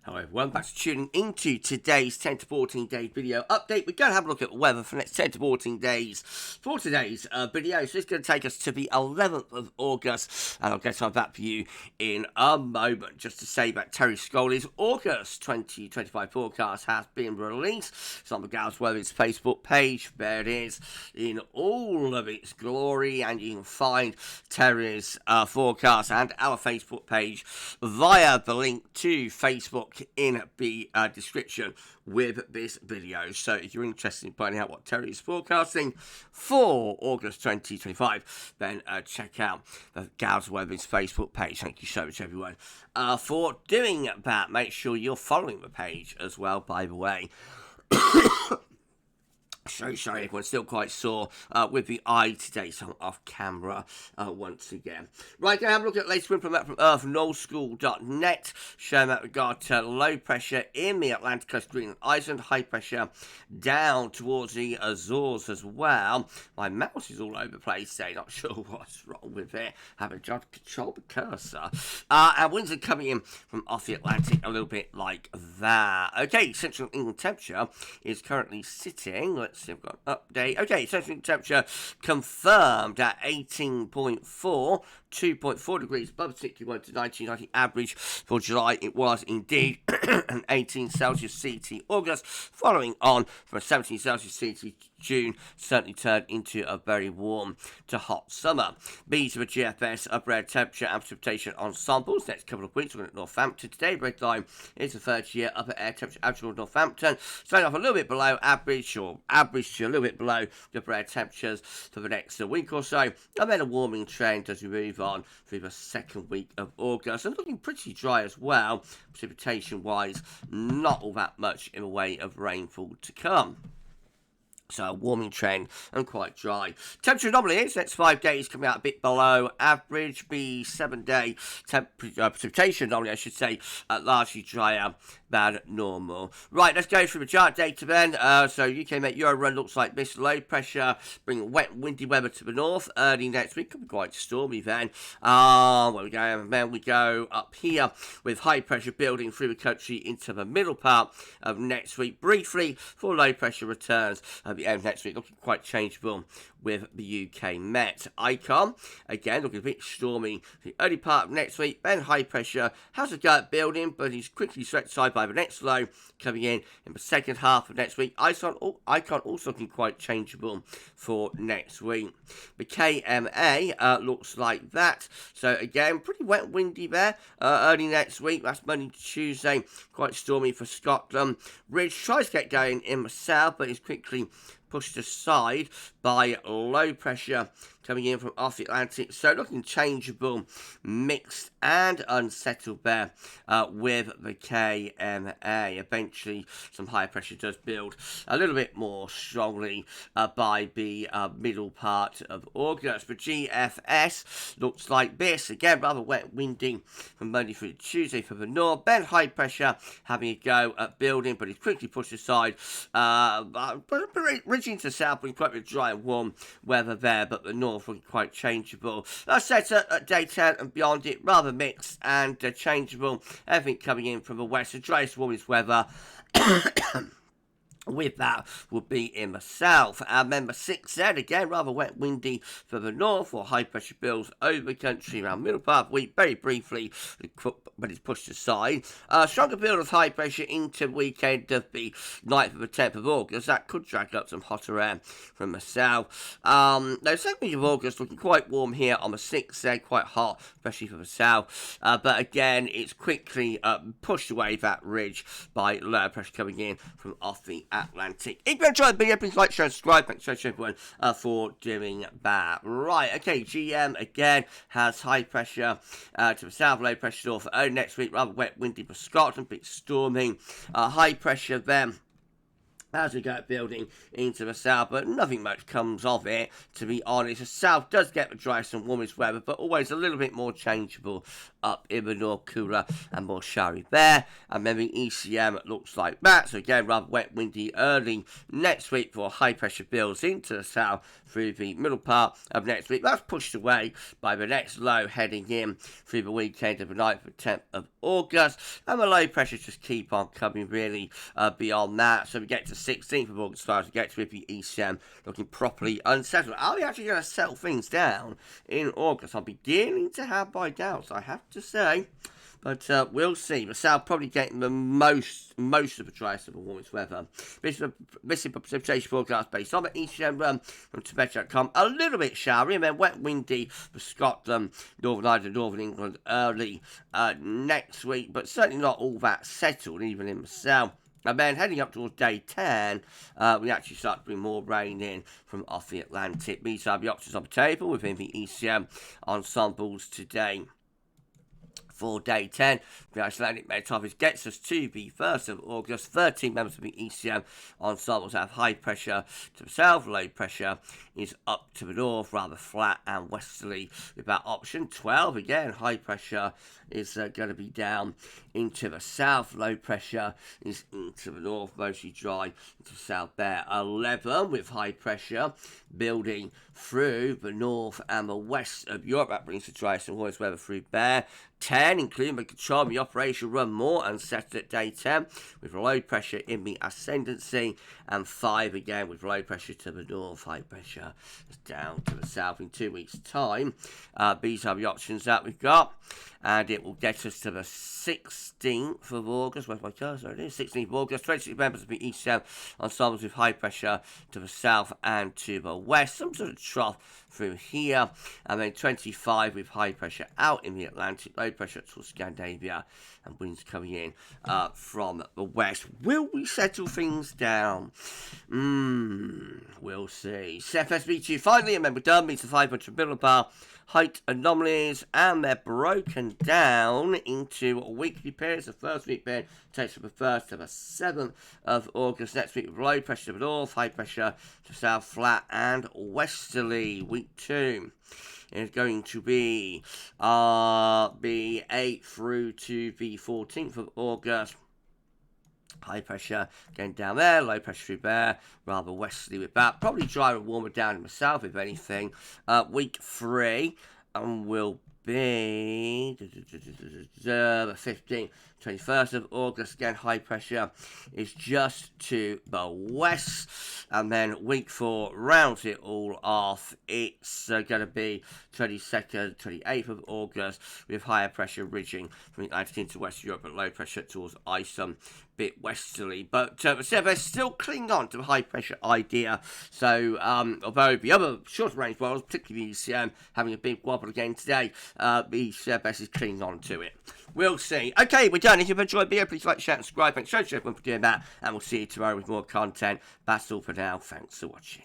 Hello everyone, thanks for tuning into today's 10 to 14 day video update. We're going to have a look at the weather for the next 10 to 14 days for today's video. So it's going to take us to the 11th of August, and I'll get on that for you in a moment. Just to say that Terry Scully's August 2025 forecast has been released. It's on the GavsWeatherVids Facebook page. There it is in all of its glory, and you can find Terry's forecast and our Facebook page via the link to Facebook in the description with this video. So if you're interested in finding out what Terry is forecasting for August 2025, then check out the GavsWeatherVids Facebook page. Thank you so much everyone for doing that. Make sure you're following the page as well, by the way. So sorry, everyone's still quite sore with the eye today, so I'm off camera once again. Right, going to have a look at the latest wind from earth.nullschool.net, showing that regard to low pressure in the Atlantic coast, Greenland, Iceland, high pressure down towards the Azores as well. My mouse is all over the place today, not sure what's wrong with it. Having tried to control the cursor. And winds are coming in from off the Atlantic a little bit like that. Okay, central England temperature is currently sitting, let's see, I've got an update. Okay, central temperature confirmed at 18.4, 2.4 degrees above 61 to 1990 average for July. It was indeed an 18 Celsius CT August, following on from a 17 Celsius CT June, certainly turned into a very warm to hot summer. These are the GFS upper air temperature and precipitation ensembles. Next couple of weeks, we're at Northampton today. Red line is the 30-year upper air temperature average of Northampton. Starting off a little bit below average, or average to a little bit below the upper air temperatures for the next week or so. And then a warming trend as we move on through the second week of August. And looking pretty dry as well, precipitation-wise, not all that much in the way of rainfall to come. So a warming trend and quite dry. Temperature anomalies, next 5 days coming out a bit below average. The 7-day precipitation anomaly, I should say, largely drier than normal. Right, let's go through the chart data then. So UK Met Euro run looks like this. Low pressure, bringing wet windy weather to the north. Early next week, could be quite stormy then. Where we go, and then we go up here with high pressure building through the country into the middle part of next week. Briefly, for low pressure returns at the end of next week, looking quite changeable with the UK Met. Icon, again, looking a bit stormy for the early part of next week. Then high pressure has a go at building, but is quickly swept aside by the next low coming in the second half of next week. Icon also looking quite changeable for next week. The KMA looks like that. So again, pretty wet and windy there early next week. That's Monday to Tuesday. Quite stormy for Scotland. Ridge tries to get going in the south, but is quickly pushed aside by low pressure coming in from off the Atlantic. So looking changeable, mixed and unsettled there with the KMA. Eventually some higher pressure does build a little bit more strongly by the middle part of August. The GFS looks like this. Again, rather wet, windy from Monday through to Tuesday for the north. Then high pressure having a go at building, but it's quickly pushed aside. Ridging to the south, with quite a bit of dry and warm weather there, but the north looking quite changeable. That sets at day 10 and beyond it, rather mixed and changeable. Everything coming in from the west, the driest, warmest weather. With that would be in the south. And then the 6Z, again, rather wet, windy for the north, or high pressure builds over the country around middle part of the week, very briefly, but it's pushed aside. Stronger build of high pressure into the weekend of the 9th and the 10th of August. That could drag up some hotter air from the south. Now, second week of August looking quite warm here on the 6Z, quite hot, especially for the south. But again, it's quickly pushed away that ridge by lower pressure coming in from off the Atlantic. If you enjoyed the video, please like, share, and subscribe. Thanks so much everyone for doing that. Right, okay, GM again has high pressure to the south, low pressure north. Early next week, rather wet, windy for Scotland, bit storming. High pressure then as we go building into the south, but nothing much comes of it, to be honest. The south does get the driest and warmest weather, but always a little bit more changeable up in the north, cooler and more showery there. And then the ECM looks like that. So again, rather wet, windy early next week before high pressure builds into the south through the middle part of next week. That's pushed away by the next low heading in through the weekend of the 9th and 10th of August. And the low pressures just keep on coming really beyond that. So we get to 16th of August, as we get to the ECM looking properly unsettled. Are we actually going to settle things down in August? I'm beginning to have my doubts, I have to say. But we'll see. The south probably getting the most of the driest of the warmest weather. This is precipitation forecast based on the ECM from Tibet.com. A little bit showery and then wet, windy for Scotland, Northern Ireland, Northern England early next week. But certainly not all that settled, even in the south. And then heading up towards day 10, we actually start to bring more rain in from off the Atlantic. These are the options on the table within the ECM ensembles today. For day 10, the Icelandic Met gets us to the 1st of August. 13 members of the ECM ensembles have high pressure to the south, low pressure is up to the north, rather flat and westerly with that option. 12, again, high pressure is going to be down into the south, low pressure is into the north, mostly dry into the south there. 11, with high pressure building through the north and the west of Europe, that brings the driest and warmest weather through there. 10, including the control of the operation, run more unsettled at day 10 with low pressure in the ascendancy, and 5 again with low pressure to the north, high pressure is down to the south in 2 weeks' time. These are the options that we've got, and it will get us to the 16th of August. Where's my cursor? It is 16th of August. 26 members of the ECM ensembles with high pressure to the south and to the west, some sort of trough through here, and then 25 with high pressure out in the Atlantic, low pressure towards Scandinavia, and winds coming in from the west. Will we settle things down? We'll see. CFS V2 finally, and then we're done. Meets the 500 millibar height anomalies, and they're broken down into weekly periods. The first week period takes from the 1st to the 7th of August. Next week, with low pressure to the north, high pressure to south, flat and westerly. Week 2 is going to be the 8th through to the 14th of August. High pressure going down there, low pressure through there, rather westerly with that. Probably drier and warmer down in the south, if anything. Week 3 will be the 15th, 21st of August. Again, high pressure is just to the west. And then week 4 rounds it all off. It's going to be 22nd, 28th of August with higher pressure ridging from the Atlantic into West Europe, but low pressure towards Iceland, bit westerly. But the CFS still cling on to the high pressure idea. So although the other shorter range models, particularly the ECM, having a big wobble again today, the CFS is clinging on to it. We'll see. Okay, we're done. If you've enjoyed the video, please like, share, and subscribe. Thanks so much everyone for doing that, and we'll see you tomorrow with more content. That's all for now. Thanks for watching.